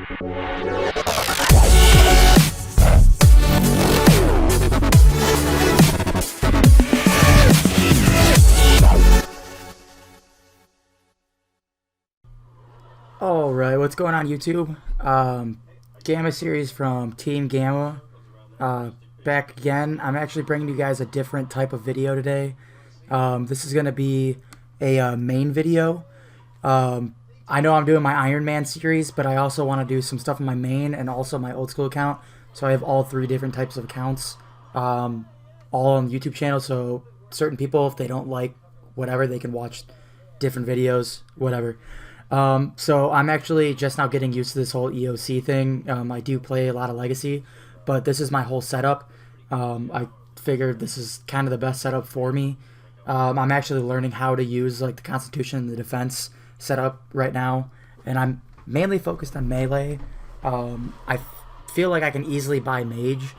Alright, what's going on YouTube? Gammaseries from Team Gamma. Back again. I'm actually bringing you guys a different type of video today. This is going to be a main video. I know I'm doing my Iron Man series, but I also want to do some stuff on my main and also my old school account. So I have all three different types of accounts, all on the YouTube channel. So certain people, if they don't like whatever, they can watch different videos, whatever. So I'm actually just now getting used to this whole EOC thing. I do play a lot of Legacy, but this is my whole setup. I figured this is kind of the best setup for me. I'm actually learning how to use like the Constitution and the Defense setup right now, and I'm mainly focused on melee. I feel like I can easily buy Mage,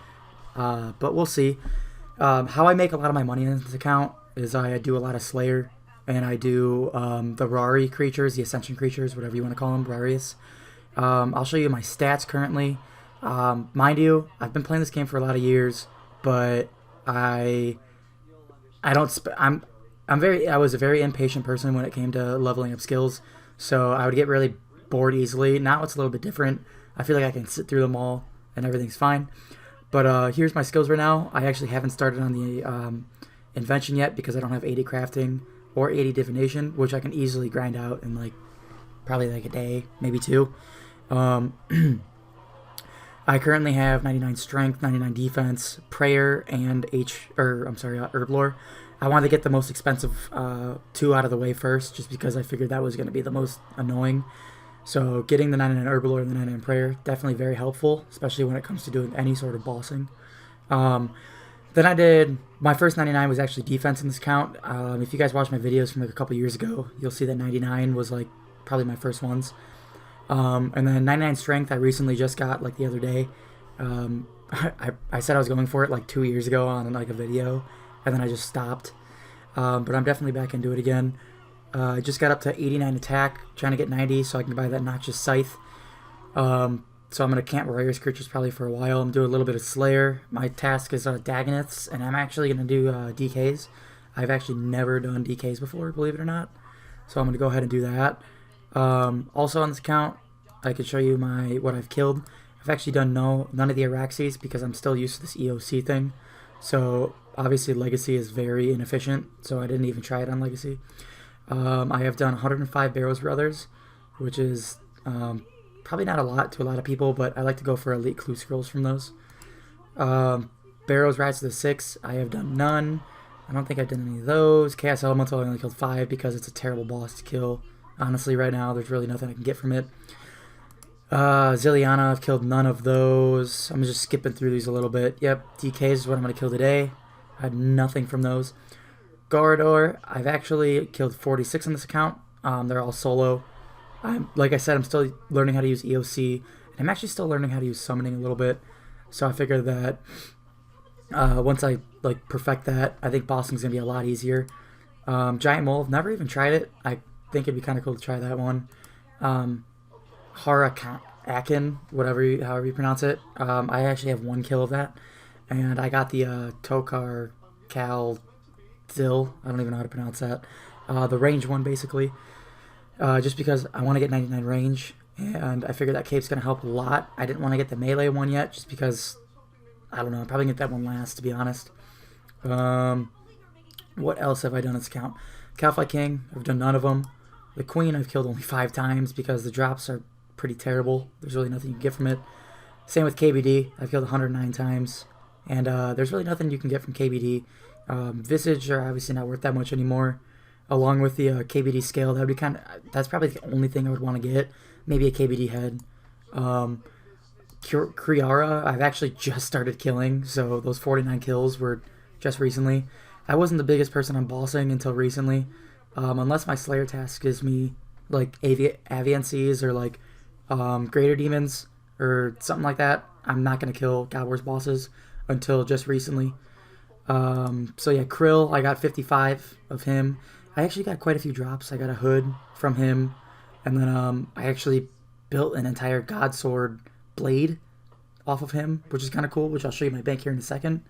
but we'll see. How I make a lot of my money in this account is I do a lot of Slayer, and I do the Rari creatures, the Ascension creatures, whatever you want to call them, Rarius. I'll show you my stats currently. Mind you, I've been playing this game for a lot of years, but I was a very impatient person when it came to leveling up skills, so I would get really bored easily. Now it's a little bit different. I feel like I can sit through them all and everything's fine. But here's my skills right now. I actually haven't started on the invention yet because I don't have 80 crafting or 80 divination, which I can easily grind out in like probably like a day, maybe two. I currently have 99 strength, 99 defense, prayer, and herb lore. I wanted to get the most expensive two out of the way first, just because I figured that was going to be the most annoying. So getting the 99 herb lore and the 99 prayer, definitely very helpful, especially when it comes to doing any sort of bossing. Then I did, my first 99 was actually defense in this account. If you guys watched my videos from like a couple years ago, you'll see that 99 was like probably my first ones. And then 99 strength I recently just got like the other day. I said I was going for it like 2 years ago on like a video, and then I just stopped. But I'm definitely back into it again. I just got up to 89 attack, trying to get 90 so I can buy that Noxious Scythe. So I'm going to camp Warriors creatures probably for a while. I'm doing a little bit of Slayer. My task is Dagoneths, and I'm actually going to do DKs. I've actually never done DKs before, believe it or not. So I'm going to go ahead and do that. Also on this account, I could show you what I've killed. I've actually done none of the Araxes because I'm still used to this EOC thing. So obviously Legacy is very inefficient, so I didn't even try it on Legacy. I have done 105 Barrows Brothers, which is probably not a lot to a lot of people, but I like to go for Elite Clue Scrolls from those. Barrows Rise to the 6, I have done none. I don't think I've done any of those. Chaos Elemental, I only killed 5 because it's a terrible boss to kill. Honestly, right now, there's really nothing I can get from it. Zilliana, I've killed none of those. I'm just skipping through these a little bit. Yep, DKs is what I'm going to kill today. I had nothing from those. Gorador, I've actually killed 46 on this account. They're all solo. Like I said, I'm still learning how to use EOC, and I'm actually still learning how to use summoning a little bit. So I figured that once I like perfect that, I think bossing's gonna be a lot easier. Giant Mole, I've never even tried it. I think it'd be kind of cool to try that one. Harakin, however you pronounce it. I actually have 1 kill of that, and I got the Tokar Cal Dill. I don't even know how to pronounce that. The range one basically. Just because I want to get 99 range, and I figured that cape's going to help a lot. I didn't want to get the melee one yet, just because, I don't know, I'll probably get that one last, to be honest. What else have I done in this account? Calify King, I've done none of them. The Queen I've killed only 5 times, because the drops are pretty terrible. There's really nothing you can get from it. Same with KBD, I've killed 109 times, and there's really nothing you can get from KBD. Visage are obviously not worth that much anymore. Along with the KBD scale, that's probably the only thing I would want to get. Maybe a KBD head. Kriara, I've actually just started killing, so those 49 kills were just recently. I wasn't the biggest person on bossing until recently. Unless my Slayer task gives me like Aviancies or like Greater Demons or something like that, I'm not going to kill God Wars bosses until just recently. So yeah, Krill, I got 55 of him. I actually got quite a few drops. I got a hood from him, and then I actually built an entire God Sword blade off of him, which is kind of cool, which I'll show you my bank here in a second.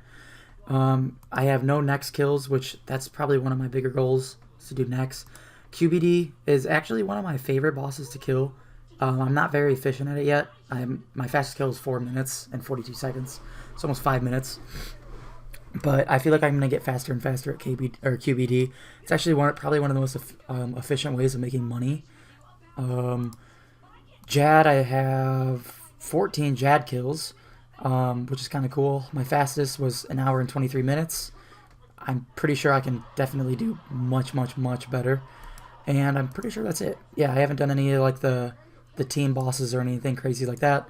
I have no next kills, which that's probably one of my bigger goals is to do next. QBD is actually one of my favorite bosses to kill. I'm not very efficient at it yet. My fastest kill is 4 minutes and 42 seconds. It's almost 5 minutes. But I feel like I'm going to get faster and faster at QBD. It's actually probably one of the most efficient ways of making money. Jad, I have 14 Jad kills, which is kind of cool. My fastest was 1 hour and 23 minutes. I'm pretty sure I can definitely do much, much, much better. And I'm pretty sure that's it. Yeah, I haven't done any like the team bosses or anything crazy like that.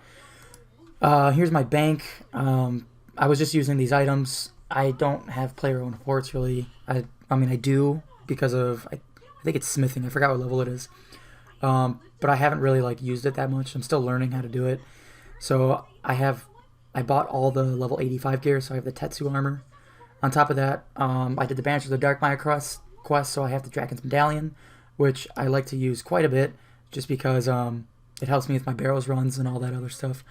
Here's my bank. I was just using these items. I don't have player-owned ports really. I mean I do because of I think it's smithing. I forgot what level it is. But I haven't really like used it that much. I'm still learning how to do it. So I bought all the level 85 gear. So I have the Tetsu armor. On top of that, I did the Banisher of the Dark Maya quest. So I have the Dragon's Medallion, which I like to use quite a bit, just because it helps me with my barrows runs and all that other stuff.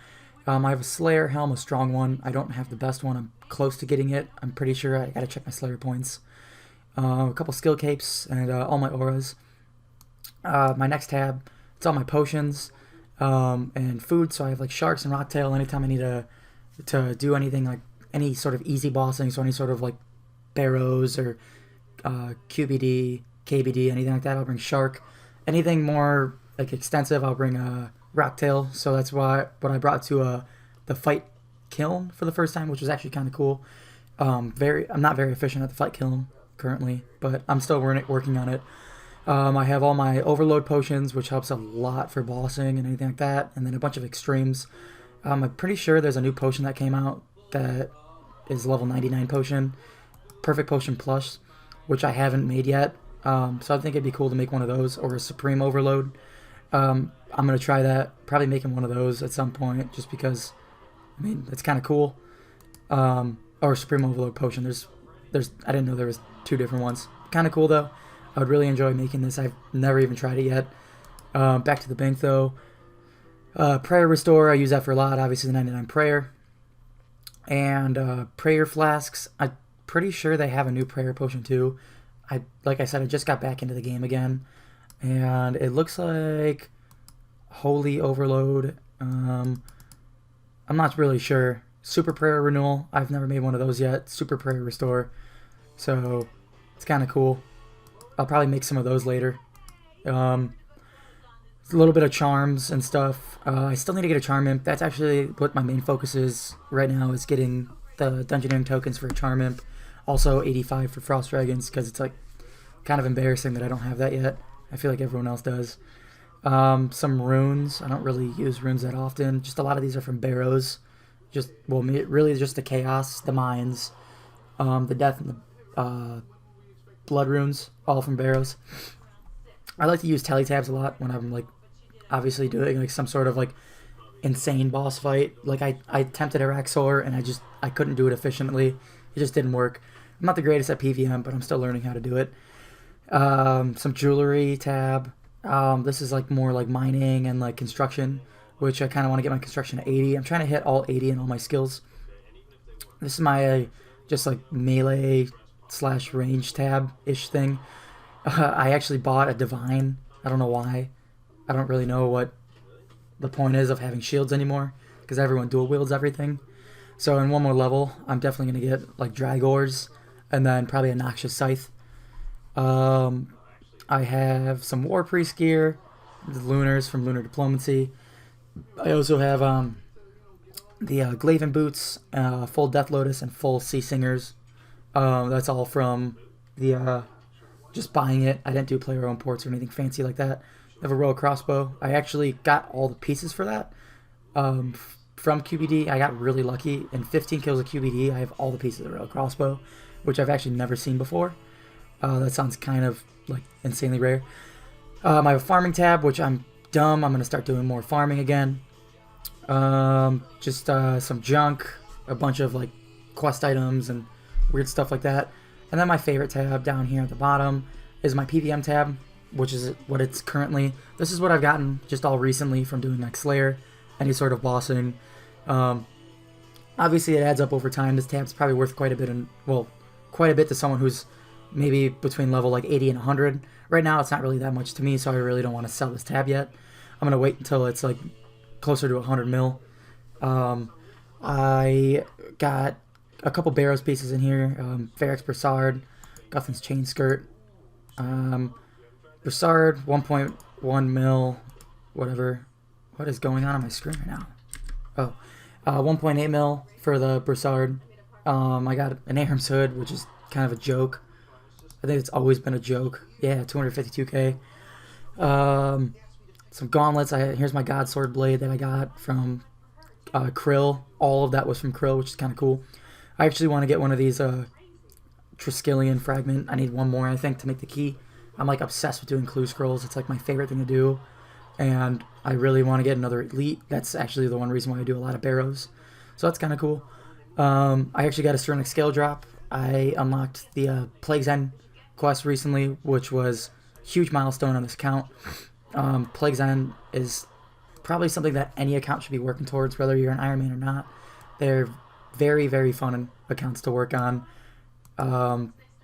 I have a Slayer helm, a strong one. I don't have the best one. I'm close to getting it. I'm pretty sure. I gotta check my Slayer points. A couple skill capes and all my auras. My next tab, it's all my potions and food. So I have like sharks and rocktail. Anytime I need to do anything like any sort of easy bossing, so any sort of like barrows or QBD, KBD, anything like that, I'll bring shark. Anything more like extensive, I'll bring rocktail. So that's what I brought to the fight kiln for the first time, which was actually kind of cool. I'm not very efficient at the fight kiln currently, but I'm still working on it. I have all my overload potions, which helps a lot for bossing and anything like that, and then a bunch of extremes. I'm pretty sure there's a new potion that came out that is level 99 potion, Perfect Potion Plus, which I haven't made yet. So I think it'd be cool to make one of those, or a Supreme Overload. I'm going to try that, probably making one of those at some point, just because, I mean, that's kind of cool. Or Supreme Overload Potion. I didn't know there was 2 different ones. Kind of cool, though. I would really enjoy making this. I've never even tried it yet. Back to the bank, though. Prayer Restore, I use that for a lot. Obviously, the 99 Prayer. And Prayer Flasks, I'm pretty sure they have a new Prayer Potion, too. Like I said, I just got back into the game again. And it looks like Holy Overload. I'm not really sure. Super Prayer Renewal. I've never made one of those yet. Super Prayer Restore. So, it's kind of cool. I'll probably make some of those later. A little bit of charms and stuff. I still need to get a Charm Imp. That's actually what my main focus is right now, is getting the Dungeoneering tokens for a Charm Imp. Also 85 for Frost Dragons, because it's like kind of embarrassing that I don't have that yet. I feel like everyone else does. Some runes. I don't really use runes that often. Just a lot of these are from barrows. Really just the chaos, the mines, the death, and the blood runes, all from barrows. I like to use tally tabs a lot when I'm like obviously doing like some sort of like insane boss fight. Like I attempted Araxor and I couldn't do it efficiently. It just didn't work. I'm not the greatest at PVM, but I'm still learning how to do it. Some jewelry tab. This is like more like mining and like construction, which I kind of want to get my construction to 80. I'm trying to hit all 80 in all my skills. This is my just like melee / range tab-ish thing. I actually bought a divine. I don't know why. I don't really know what the point is of having shields anymore, because everyone dual wields everything. So in one more level, I'm definitely going to get like Dragors and then probably a Noxious Scythe. I have some War Priest gear, the Lunars from Lunar Diplomacy. I also have the Glaven Boots, full Death Lotus, and full Sea Singers. That's all from the just buying it. I didn't do player own ports or anything fancy like that. I have a Royal Crossbow. I actually got all the pieces for that from QBD. I got really lucky. In 15 kills of QBD, I have all the pieces of the Royal Crossbow, which I've actually never seen before. That sounds kind of like insanely rare. I have a farming tab, which I'm dumb. I'm going to start doing more farming again. Just some junk, a bunch of like quest items and weird stuff like that. And then my favorite tab down here at the bottom is my PVM tab. which is what it's currently. This is what I've gotten just all recently from doing like Slayer, any sort of bossing. Obviously, it adds up over time. This tab's probably worth quite a bit, quite a bit to someone who's maybe between level like 80 and 100. Right now, it's not really that much to me, so I really don't want to sell this tab yet. I'm gonna wait until it's like closer to 100 mil. I got a couple Barrows pieces in here. Varric's Broussard, Guthin's Chain Skirt, Broussard 1.1 mil, whatever. What is going on my screen right now? Oh, 1.8 mil for the Broussard. I got an Aram's Hood, which is kind of a joke. I think it's always been a joke. Yeah, 252k. Some gauntlets. Here's my God Sword blade that I got from Krill. All of that was from Krill, which is kind of cool. I actually want to get one of these Triskelion fragment. I need one more, I think, to make the key. I'm like obsessed with doing clue scrolls. It's like my favorite thing to do. And I really want to get another elite. That's actually the one reason why I do a lot of Barrows. So that's kind of cool. I actually got a Sternic Scale drop. I unlocked the Plague's End quest recently, which was a huge milestone on this account. Plague's End is probably something that any account should be working towards, whether you're an Iron Man or not. They're very, very fun accounts to work on.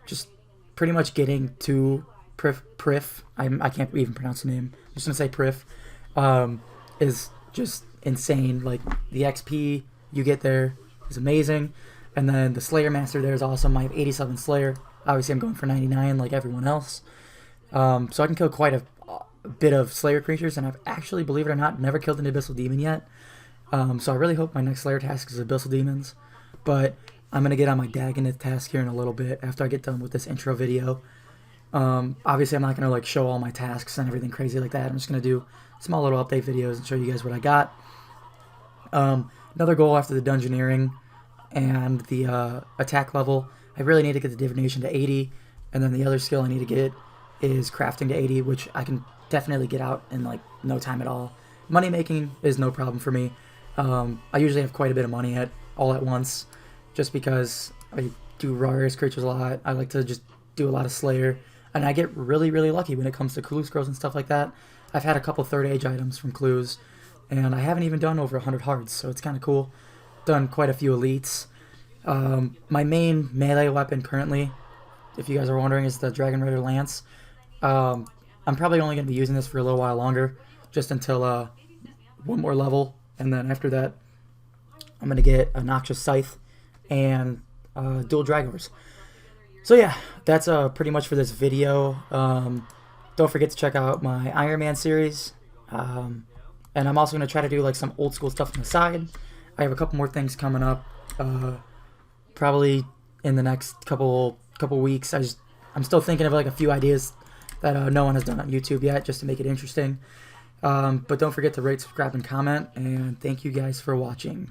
Just pretty much getting to Prif. I can't even pronounce the name. I'm just going to say Prif. Is just insane. Like, the XP you get there is amazing. And then the Slayer Master there is awesome. I have 87 Slayer. Obviously, I'm going for 99 like everyone else. So I can kill quite a bit of Slayer creatures, and I've actually, believe it or not, never killed an Abyssal Demon yet. So I really hope my next Slayer task is Abyssal Demons. But I'm going to get on my Dagoneth task here in a little bit after I get done with this intro video. Obviously, I'm not going to like show all my tasks and everything crazy like that. I'm just going to do small little update videos and show you guys what I got. Another goal after the Dungeoneering and the attack level, I really need to get the Divination to 80. And then the other skill I need to get is Crafting to 80, which I can definitely get out in like no time at all. Money making is no problem for me. I usually have quite a bit of money all at once, just because I do rarest creatures a lot. I like to just do a lot of Slayer, and I get really, really lucky when it comes to clue scrolls and stuff like that. I've had a couple third age items from clues, and I haven't even done over 100 hearts, so it's kind of cool. Done quite a few elites. My main melee weapon currently, if you guys are wondering, is the Dragon Rider Lance. I'm probably only going to be using this for a little while longer, just until one more level, and then after that, I'm going to get a Noxious Scythe and dual Dragors. So yeah, that's pretty much for this video. Don't forget to check out my Iron Man series, and I'm also going to try to do like some old school stuff on the side. I have a couple more things coming up, probably in the next couple weeks. I'm still thinking of like a few ideas that no one has done on YouTube yet, just to make it interesting. But don't forget to rate, subscribe, and comment, and thank you guys for watching.